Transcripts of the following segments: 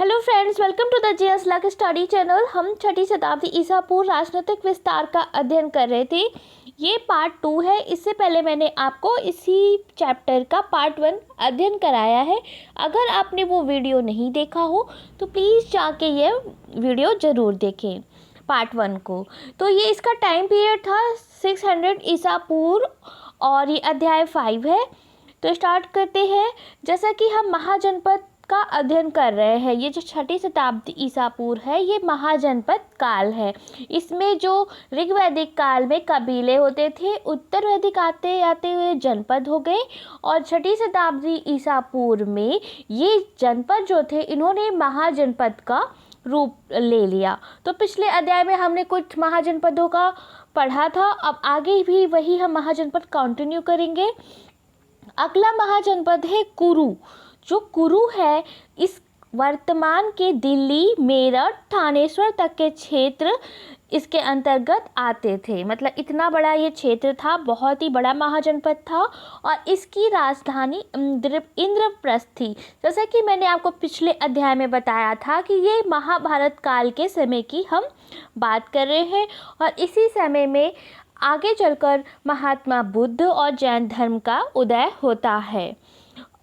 Hello friends, welcome to the GS luck study channel. हम छठी शताब्दी ईसा पूर्व राजनीतिक विस्तार का अध्ययन कर रहे थे। ये पार्ट 2 है। इससे पहले मैंने आपको इसी चैप्टर का पार्ट 1 अध्ययन कराया है। अगर आपने वो वीडियो नहीं देखा हो तो प्लीज़ जाके ये वीडियो ज़रूर देखें पार्ट 1 को। तो ये इसका टाइम पीरियड था 600 ईसा पूर्व और ये अध्याय 5 है। तो स्टार्ट करते हैं। जैसा कि हम महाजनपद का अध्ययन कर रहे हैं, ये जो छठी शताब्दी ईसा पूर्व है ये महाजनपद काल है। इसमें जो ऋग्वैदिक काल में कबीले होते थे, उत्तर वैदिक आते आते हुए जनपद हो गए और छठी शताब्दी ईसा पूर्व में ये जनपद जो थे इन्होंने महाजनपद का रूप ले लिया। तो पिछले अध्याय में हमने कुछ महाजनपदों का पढ़ा था, अब आगे भी वही हम महाजनपद कंटिन्यू करेंगे। अगला महाजनपद है कुरु। जो कुरु है इस वर्तमान के दिल्ली, मेरठ, थानेश्वर तक के क्षेत्र इसके अंतर्गत आते थे। मतलब इतना बड़ा ये क्षेत्र था, बहुत ही बड़ा महाजनपद था और इसकी राजधानी इंद्रप्रस्थ थी। जैसा कि मैंने आपको पिछले अध्याय में बताया था कि ये महाभारत काल के समय की हम बात कर रहे हैं और इसी समय में आगे चलकर महात्मा बुद्ध और जैन धर्म का उदय होता है।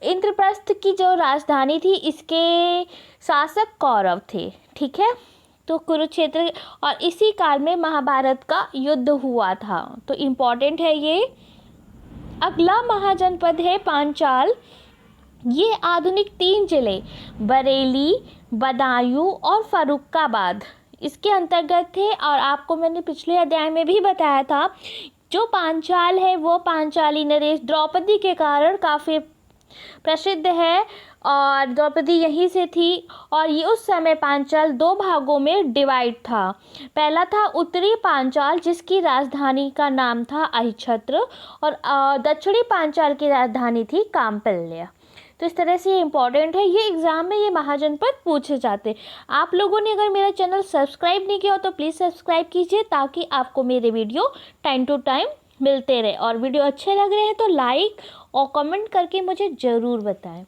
इंद्रप्रस्थ की जो राजधानी थी इसके शासक कौरव थे, ठीक है। तो कुरुक्षेत्र और इसी काल में महाभारत का युद्ध हुआ था, तो इम्पोर्टेंट है ये। अगला महाजनपद है पांचाल। ये आधुनिक 3 जिले बरेली, बदायूं और फर्रुखाबाद इसके अंतर्गत थे और आपको मैंने पिछले अध्याय में भी बताया था जो पांचाल है वो पांचाली नरेश द्रौपदी के कारण काफ़ी प्रसिद्ध है और द्रौपदी यहीं से थी। और ये उस समय पांचाल 2 भागों में डिवाइड था। पहला था उत्तरी पांचाल जिसकी राजधानी का नाम था अहिछत्र और दक्षिणी पांचाल की राजधानी थी काम्पल्य। तो इस तरह से ये इम्पॉर्टेंट है, ये एग्ज़ाम में ये महाजनपद पूछे जाते। आप लोगों ने अगर मेरा चैनल सब्सक्राइब नहीं किया हो तो प्लीज़ सब्सक्राइब कीजिए ताकि आपको मेरे वीडियो टाइम टू टाइम मिलते रहे। और वीडियो अच्छे लग रहे हैं तो लाइक और कमेंट करके मुझे ज़रूर बताएं।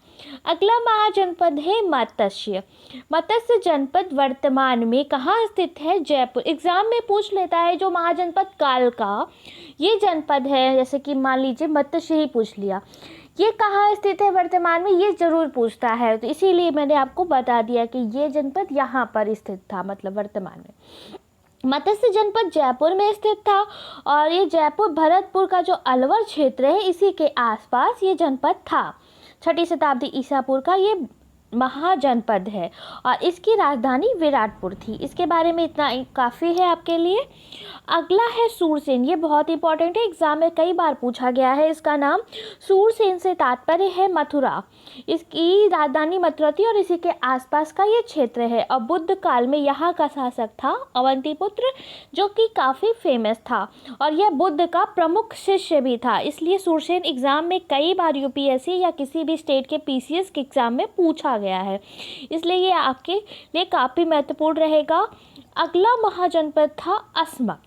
अगला महाजनपद है मत्स्य। मत्स्य जनपद वर्तमान में कहाँ स्थित है? जयपुर। एग्ज़ाम में पूछ लेता है जो महाजनपद काल का ये जनपद है, जैसे कि मान लीजिए मत्स्य ही पूछ लिया, ये कहाँ स्थित है वर्तमान में, ये ज़रूर पूछता है। तो इसीलिए मैंने आपको बता दिया कि ये जनपद यहाँ पर स्थित था, मतलब वर्तमान में। मत्स्य जनपद जयपुर में स्थित था और ये जयपुर भरतपुर का जो अलवर क्षेत्र है इसी के आसपास ये जनपद था। छठी शताब्दी ईसा पूर्व का ये महाजनपद है और इसकी राजधानी विराटपुर थी। इसके बारे में इतना काफ़ी है आपके लिए। अगला है सूरसेन। ये बहुत इंपॉर्टेंट है, एग्जाम में कई बार पूछा गया है इसका नाम। सूरसेन से तात्पर्य है मथुरा। इसकी राजधानी मथुरा थी और इसी के आसपास का ये क्षेत्र है और बुद्ध काल में यहाँ का शासक था अवंतीपुत्र जो कि काफ़ी फेमस था और यह बुद्ध का प्रमुख शिष्य भी था। इसलिए सूरसेन एग्ज़ाम में कई बार यूपीएससी या किसी भी स्टेट के पीसीएस के एग्ज़ाम में पूछा गया है, इसलिए ये आपके लिए काफ़ी महत्वपूर्ण रहेगा। अगला महाजनपद था अस्मक।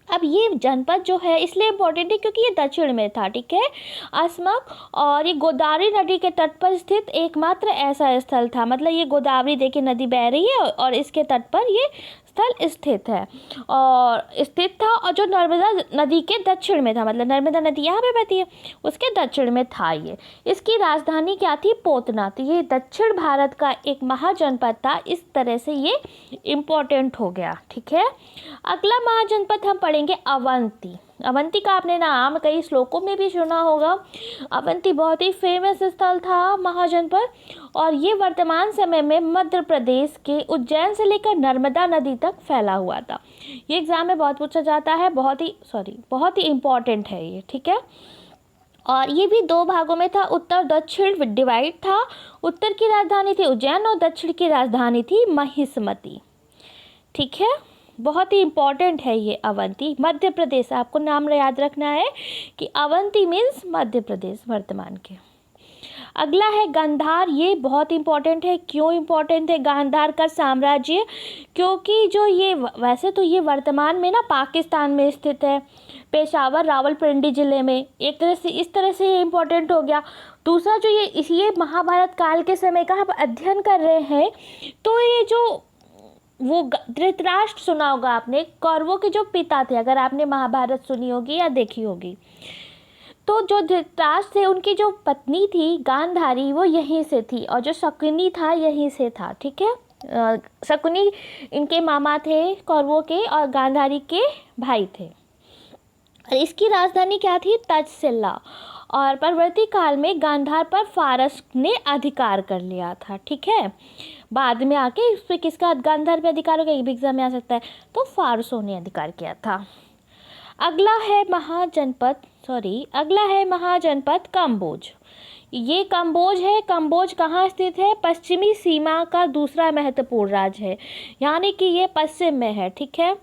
अब ये जनपद जो है इसलिए इम्पोर्टेंट है क्योंकि ये दक्षिण में था, ठीक है, अस्मक। और ये गोदावरी नदी के तट पर स्थित एकमात्र ऐसा स्थल था। मतलब ये गोदावरी देखिए नदी बह रही है और इसके तट पर ये स्थल स्थित है और स्थित था और जो नर्मदा नदी के दक्षिण में था। मतलब नर्मदा नदी यहाँ पे बहती है, उसके दक्षिण में था ये। इसकी राजधानी क्या थी? पोतना। तो ये दक्षिण भारत का एक महाजनपद था। इस तरह से ये इम्पोर्टेंट हो गया, ठीक है। अगला महाजनपद हम पढ़ेंगे अवंती। अवंती का आपने नाम कई श्लोकों में भी सुना होगा। अवंती बहुत ही फेमस स्थल था महाजनपद और ये वर्तमान समय में मध्य प्रदेश के उज्जैन से लेकर नर्मदा नदी तक फैला हुआ था। ये एग्जाम में बहुत पूछा जाता है, बहुत ही इम्पोर्टेंट है ये, ठीक है। और ये भी 2 भागों में था, उत्तर दक्षिण डिवाइड था। उत्तर की राजधानी थी उज्जैन और दक्षिण की राजधानी थी महिष्मती, ठीक है। बहुत ही इम्पॉर्टेंट है ये अवंती, मध्य प्रदेश। आपको नाम याद रखना है कि अवंती मीन्स मध्य प्रदेश वर्तमान के। अगला है गांधार, ये बहुत इंपॉर्टेंट है। क्यों इंपॉर्टेंट है गांधार का साम्राज्य? क्योंकि जो ये वैसे तो ये वर्तमान में ना पाकिस्तान में स्थित है, पेशावर रावलपिंडी ज़िले में। एक तरह से इस तरह से ये इम्पोर्टेंट हो गया। दूसरा जो ये महाभारत काल के समय का हम अध्ययन कर रहे हैं, तो ये जो वो धृतराष्ट्र सुना होगा आपने, कौरवों के जो पिता थे, अगर आपने महाभारत सुनी होगी या देखी होगी, तो जो धृतराष्ट्र थे उनकी जो पत्नी थी गांधारी वो यहीं से थी, और जो शकुनी था यहीं से था। ठीक है, शकुनी इनके मामा थे कौरवों के, और गांधारी के भाई थे। और इसकी राजधानी क्या थी? तक्षशिला। और परवर्ती काल में गांधार पर फारस ने अधिकार कर लिया था। ठीक है, बाद में आके इस पर किसका गांधार पे अधिकार हो गया, ये भी एग्जाम में आ सकता है, तो फारसों ने अधिकार किया था। अगला है महाजनपद कंबोज। ये कंबोज है। कंबोज कहाँ स्थित है? पश्चिमी सीमा का दूसरा महत्वपूर्ण राज्य है, यानी कि ये पश्चिम में है। ठीक है,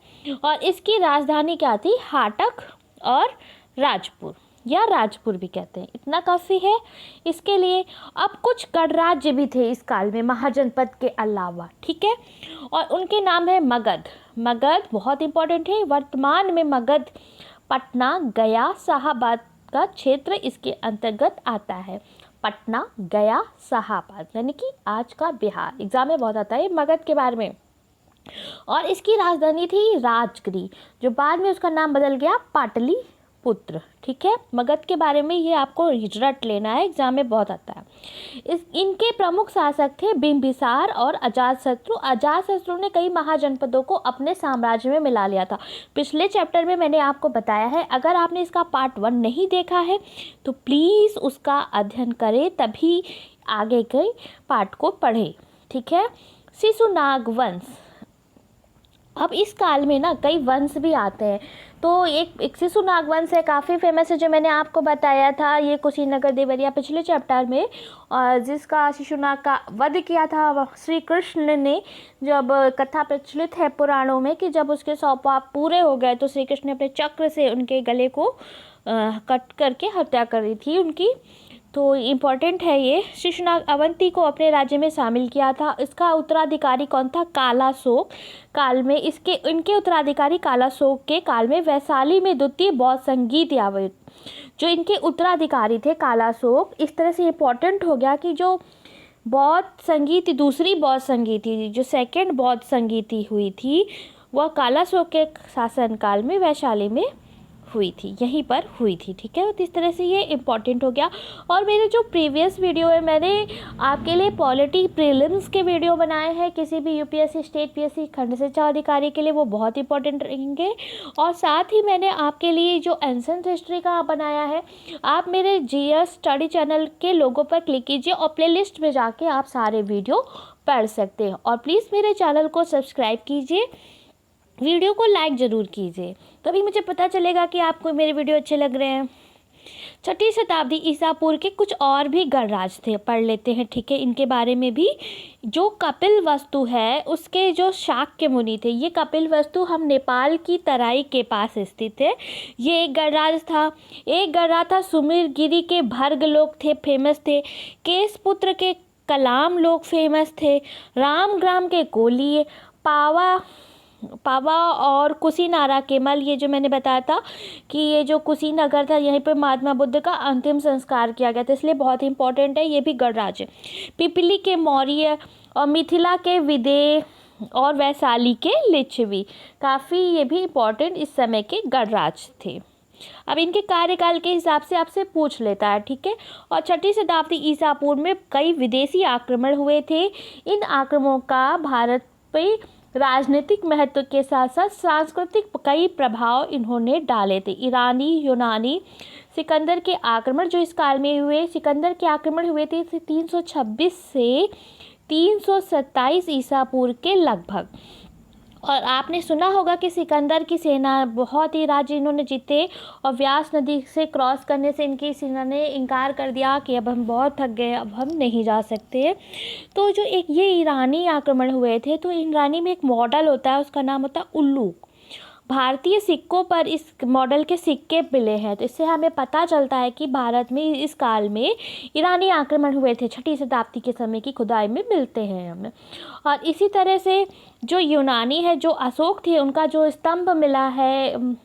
और इसकी राजधानी क्या थी? हाटक और राजपुर, या राजपुर भी कहते हैं। इतना काफ़ी है इसके लिए। अब कुछ गणराज्य भी थे इस काल में महाजनपद के अलावा। ठीक है, और उनके नाम है मगध। मगध बहुत इंपॉर्टेंट है। वर्तमान में मगध पटना, गया, शाहाबाद का क्षेत्र इसके अंतर्गत आता है। पटना, गया, शाहाबाद, यानी कि आज का बिहार। एग्जाम में बहुत आता है मगध के बारे में। और इसकी राजधानी थी राजगिरी, जो बाद में उसका नाम बदल गया पाटलिपुत्र। ठीक है, मगध के बारे में ये आपको रट लेना है, एग्जाम में बहुत आता है। इनके प्रमुख शासक थे बिंबिसार और अजातशत्रु। अजातशत्रु ने कई महाजनपदों को अपने साम्राज्य में मिला लिया था। पिछले चैप्टर में मैंने आपको बताया है, अगर आपने इसका पार्ट 1 नहीं देखा है तो प्लीज़ उसका अध्ययन करें, तभी आगे के पार्ट को पढ़ें। ठीक है, शिशुनाग वंश। अब इस काल में ना कई वंश भी आते हैं, तो एक शिशुनाग वंश है, काफ़ी फेमस है, जो मैंने आपको बताया था, ये कुशीनगर देवरिया पिछले चैप्टर में, और जिसका शिशुनाग का वध किया था श्री कृष्ण ने। जब कथा प्रचलित है पुराणों में कि जब उसके 100 पाप पूरे हो गए तो श्री कृष्ण ने अपने चक्र से उनके गले को कट करके हत्या करी थी उनकी। तो इम्पॉर्टेंट है ये। शिशुनाग अवंती को अपने राज्य में शामिल किया था। इसका उत्तराधिकारी कौन था? कालाशोक काल में इनके उत्तराधिकारी कालाशोक के काल में वैशाली में द्वितीय बौद्ध संगीत आयोजित, जो इनके उत्तराधिकारी थे कालाशोक। इस तरह से इम्पॉर्टेंट हो गया कि जो बौद्ध संगीत, दूसरी बौद्ध संगीति, जो सेकेंड बौद्ध संगीति हुई थी, वह कालाशोक के शासनकाल में वैशाली में हुई थी, यहीं पर हुई थी। ठीक है, तो इस तरह से ये इम्पॉर्टेंट हो गया। और मेरे जो प्रीवियस वीडियो है, मैंने आपके लिए पॉलिटी प्रीलिम्स के वीडियो बनाए हैं, किसी भी यूपीएससी, स्टेट पीएससी, खंड शिक्षा अधिकारी के लिए, वो बहुत इंपॉर्टेंट रहेंगे। और साथ ही मैंने आपके लिए जो एंसेंट हिस्ट्री का बनाया है, आप मेरे जीएस स्टडी चैनल के लोगों पर क्लिक कीजिए और प्ले लिस्ट में जाके आप सारे वीडियो पढ़ सकते हैं। और प्लीज़ मेरे चैनल को सब्सक्राइब कीजिए, वीडियो को लाइक ज़रूर कीजिए, तभी मुझे पता चलेगा कि आपको मेरे वीडियो अच्छे लग रहे हैं। 6ठी शताब्दी ईसा पूर्व के कुछ और भी गणराज्य थे, पढ़ लेते हैं। ठीक है, इनके बारे में भी। जो कपिलवस्तु है उसके जो शाक्य मुनि थे, ये कपिलवस्तु हम नेपाल की तराई के पास स्थित है। ये एक गणराज्य था। एक गणराज्य था सुमेरगिरी के भर्ग लोग थे, फेमस थे। केशपुत्र के कलाम लोग फेमस थे। रामग्राम के कोली, पावा और कुशीनारा के मल, ये जो मैंने बताया था कि ये जो कुशीनगर था, यहीं पर महात्मा बुद्ध का अंतिम संस्कार किया गया था, इसलिए बहुत इंपॉर्टेंट है। ये भी गणराज्य। पिपली के मौर्य और मिथिला के विदेह और वैशाली के लिच्छवी, काफ़ी ये भी इंपॉर्टेंट इस समय के गणराज्य थे। अब इनके कार्यकाल के हिसाब से आपसे पूछ लेता है। ठीक है, और 6ठी शताब्दी ईसा पूर्व में कई विदेशी आक्रमण हुए थे। इन आक्रमणों का भारत पे राजनीतिक महत्व के साथ साथ सांस्कृतिक कई प्रभाव इन्होंने डाले थे। ईरानी, यूनानी, सिकंदर के आक्रमण जो इस काल में हुए, सिकंदर के आक्रमण हुए थे 326 से 327 ईसा पूर्व के लगभग। और आपने सुना होगा कि सिकंदर की सेना बहुत ही राज्य इन्होंने जीते, और व्यास नदी से क्रॉस करने से इनकी सेना ने इनकार कर दिया कि अब हम बहुत थक गए, अब हम नहीं जा सकते। तो जो ये ईरानी आक्रमण हुए थे, तो ईरानी में एक मॉडल होता है, उसका नाम होता है उल्लूक। भारतीय सिक्कों पर इस मॉडल के सिक्के मिले हैं। तो इससे हमें पता चलता है कि भारत में इस काल में ईरानी आक्रमण हुए थे, 6ठी शताब्दी के समय की खुदाई में मिलते हैं हमें। और इसी तरह से जो यूनानी है, जो अशोक थे, उनका जो स्तंभ मिला है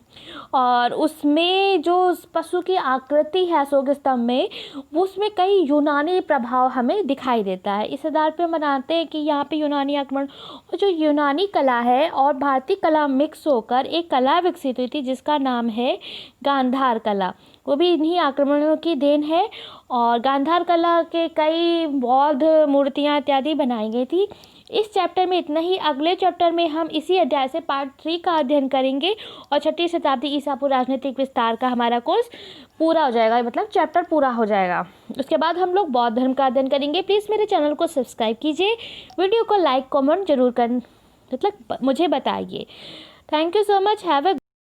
और उसमें जो पशु की आकृति है अशोक स्तंभ में, वो उसमें कई यूनानी प्रभाव हमें दिखाई देता है। इस आधार पे मनाते हैं कि यहाँ पे यूनानी आक्रमण और जो यूनानी कला है और भारतीय कला मिक्स होकर एक कला विकसित हुई थी जिसका नाम है गांधार कला। वो भी इन्हीं आक्रमणों की देन है और गांधार कला के कई बौद्ध मूर्तियाँ इत्यादि बनाई गई थी। इस चैप्टर में इतना ही। अगले चैप्टर में हम इसी अध्याय से पार्ट 3 का अध्ययन करेंगे और 6ठी शताब्दी ईसा पूर्व राजनीतिक विस्तार का हमारा कोर्स पूरा हो जाएगा, मतलब चैप्टर पूरा हो जाएगा। उसके बाद हम लोग बौद्ध धर्म का अध्ययन करेंगे। प्लीज़ मेरे चैनल को सब्सक्राइब कीजिए, वीडियो को लाइक कमेंट जरूर कर मतलब मुझे बताइए। Thank you so much. Have a